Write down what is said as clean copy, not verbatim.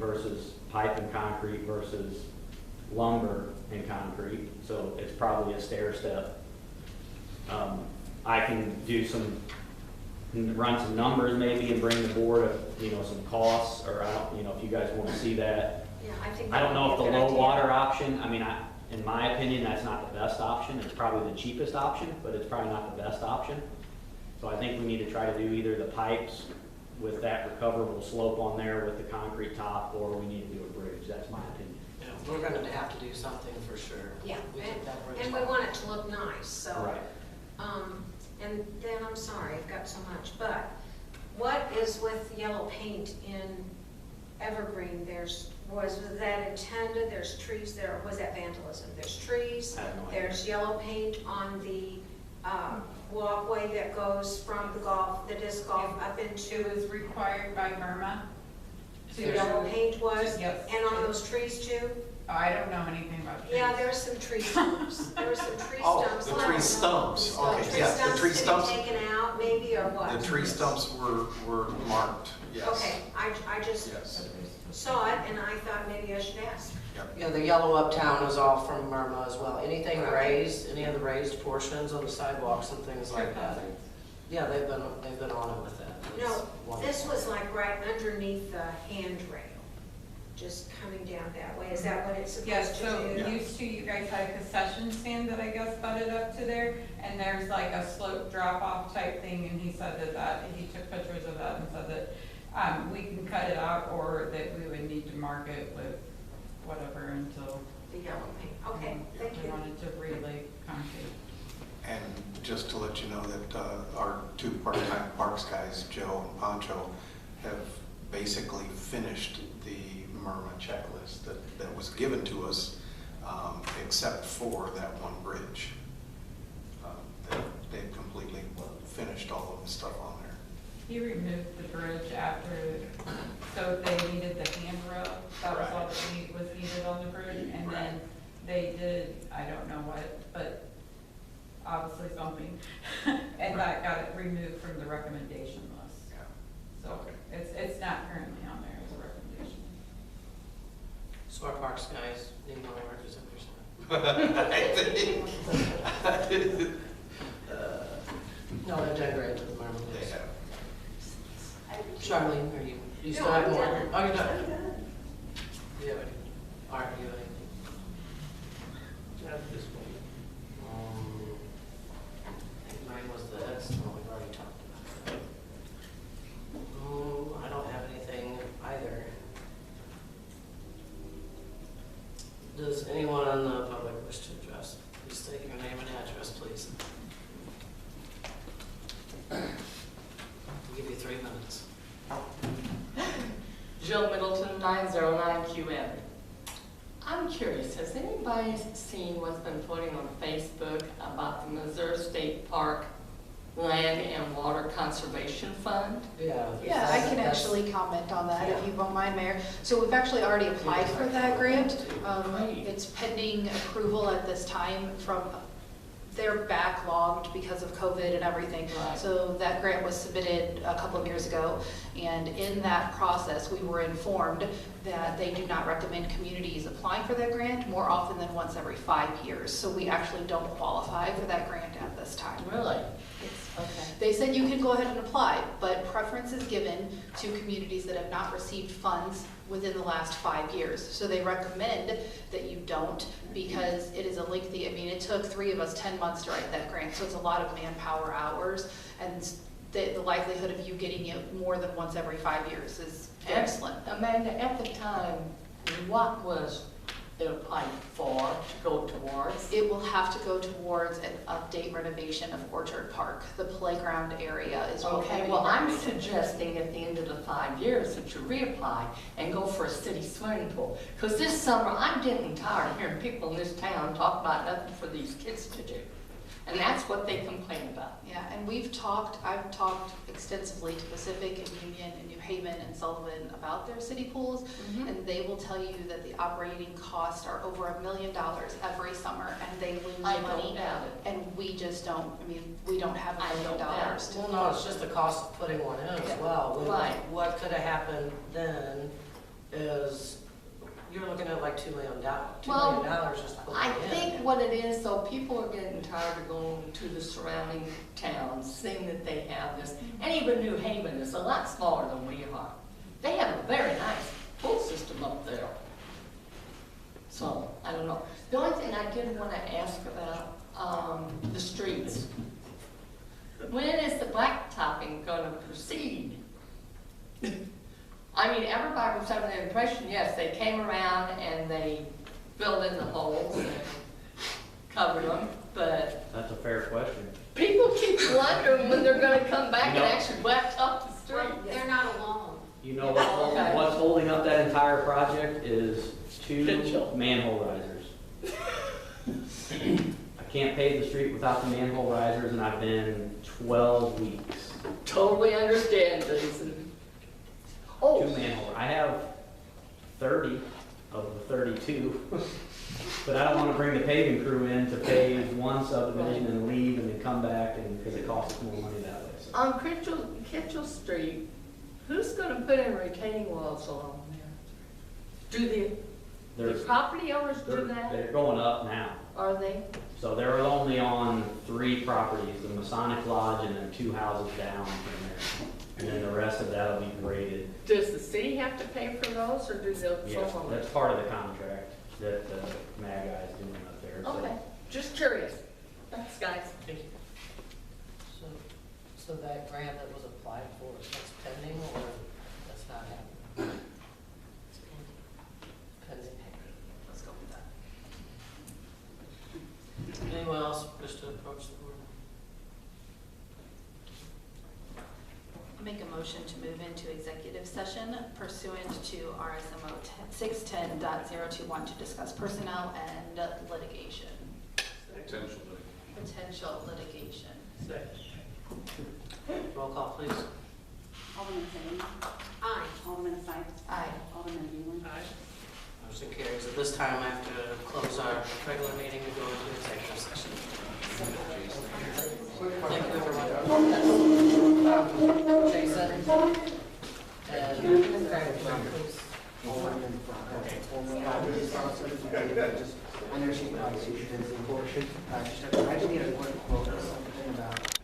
versus pipe and concrete versus lumber and concrete, so it's probably a stair step. I can run some numbers maybe and bring the board, some costs, or I don't, if you guys want to see that. Yeah, I think. I don't know if the that'd be a low good water idea. option, in my opinion, that's not the best option. It's probably the cheapest option, but it's probably not the best option. So I think we need to try to do either the pipes with that recoverable slope on there with the concrete top, or we need to do a bridge. That's my opinion. Yeah, we're going to have to do something for sure. Yeah, We took that bridge and we down. want it to look nice, so. Right. And then, I'm sorry, I've got so much, but what is with the yellow paint in Evergreen? Was that intended, there's trees there, or was that vandalism? There's trees, I have no idea. there's yellow paint on the walkway that goes from the disc golf up into. It was required by Burma. The yellow paint was? Yes. And on those trees too? Oh, I don't know anything about trees. Yeah, there were some tree stumps. There were some tree Oh, stumps. the tree stumps. Okay, yeah, the tree Tree stumps. stumps to be taken out, maybe, or what? The tree stumps were marked, yes. Okay, I just Yes. saw it, and I thought maybe I should ask. Yeah, the yellow uptown is all from Murma as well. Anything Right. raised, any of the raised portions on the sidewalks and things like that. Yeah, they've been on it with that. It's No, this wonderful. was like right underneath the handrail, just coming down that way. Is that what it's Yes, supposed so to do? used to, you guys had a concession stand that I guess butted up to there, and there's like a slope drop-off type thing, and he said that he took pictures of that and said that we can cut it out, or that we would need to mark it with whatever until The yellow paint. Okay, thank we you. wanted to relay concrete. And just to let you know that our two part-time parks guys, Joe and Pancho, have basically finished the Murma checklist that was given to us, except for that one bridge. They've completely finished all of the stuff on there. He removed the bridge after, so they needed the handrail, that was all that was needed on the bridge, and then they did, I don't know what, but obviously something, and that got it removed from the recommendation list. Yeah. So Okay. it's not currently on there as a recommendation. So our parks guys need more work, is that what you're saying? No, they're doing great with the Murma. They have. Charlene, you still have more? Oh, you're done? Do you have any? Art, do you have anything? I think mine was the estimate, we've already talked about that. I don't have anything either. Does anyone in the public wish to address? Please state your name and address, please. I'll give you 3 minutes. Jill Middleton, 909QM. I'm curious, has anybody seen what's been putting on Facebook about the Missouri State Park Land and Water Conservation Fund? Yeah. Yeah, I can actually comment on that if you won't mind, Mayor. So we've actually already applied for that grant. It's pending approval at this time from, they're backlogged because of COVID and everything. Right. So that grant was submitted a couple of years ago, and in that process, we were informed that they do not recommend communities applying for that grant more often than once every 5 years. So we actually don't qualify for that grant at this time. Really? Okay. They said you can go ahead and apply, but preference is given to communities that have not received funds within the last 5 years. So they recommend that you don't, because it is a lengthy, it took 3 of us 10 months to write that grant, so it's a lot of manpower hours, and the likelihood of you getting it more than once every 5 years is very slim. Amanda, at the time, what was it applied for to go towards? It will have to go towards an update renovation of Orchard Park. The playground area is what will Okay, be well, I'm renovated. suggesting at the end of the 5 years that you reapply and go for a city swimming pool. Because this summer, I'm getting tired of hearing people in this town talk about nothing for these kids to do. And that's what they complain about. Yeah, and I've talked extensively to Pacific and Union and New Haven and Sullivan about their city pools, and they will tell you that the operating costs are over $1 million every summer, and they lose I money. don't doubt it. And we just don't, we don't have I $1 million don't doubt it. Well, no, it's just the cost of putting one in as well. Right. What could have happened then is, you're looking at like $2 million. $2 Well, million just to put I it in. think what it is, so people are getting tired of going to the surrounding towns, seeing that they have this. And even New Haven is a lot smaller than we are. They have a very nice pool system up there. So, I don't know. The only thing I did want to ask about, the streets. When is the blacktopping going to proceed? I mean, everybody was having the impression, yes, they came around and they filled in the holes and covered them, but That's a fair question. people keep wondering when they're gonna come back and You know- actually blacktop the Well, street. they're not alone. You know Okay. what's holding up that entire project is 2 Potential. manhole risers. I can't pave the street without the manhole risers, and I've been 12 weeks. Totally understand, Jason. 2 Oh, manhole, I have 30 of the 32, but I don't want to bring the paving crew in to pave one subdivision and leave and then come back, and, because it costs us more money that way. So. on Kitchell Street, who's gonna put in retaining walls along there? Do the There's- property owners They're, do that? they're going up now. Are they? So they're only on 3 properties, the Masonic Lodge and then 2 houses down from there. And then the rest of that'll be graded. Does the city have to pay for those, or do the Yeah, homeowners? that's part of the contract that the MAG guy is doing up there. So Okay, just curious. Thanks, guys. So that grant that was applied for, that's pending or that's not happening? Pending. Let's go with that. Anyone else wish to approach the board? Make a motion to move into executive session pursuant to RSMO 610.021 to discuss personnel and litigation. Potential litigation. Roll call, please. Alderman Sadie. Aye. Alderman Sykes. Aye. Alderman Beelen. Motion carries. At this time, I have to close our regular meeting and go into executive session. Thank you, everyone. Jason. And please. I know she probably sees this portion. I just need a quick quote or something about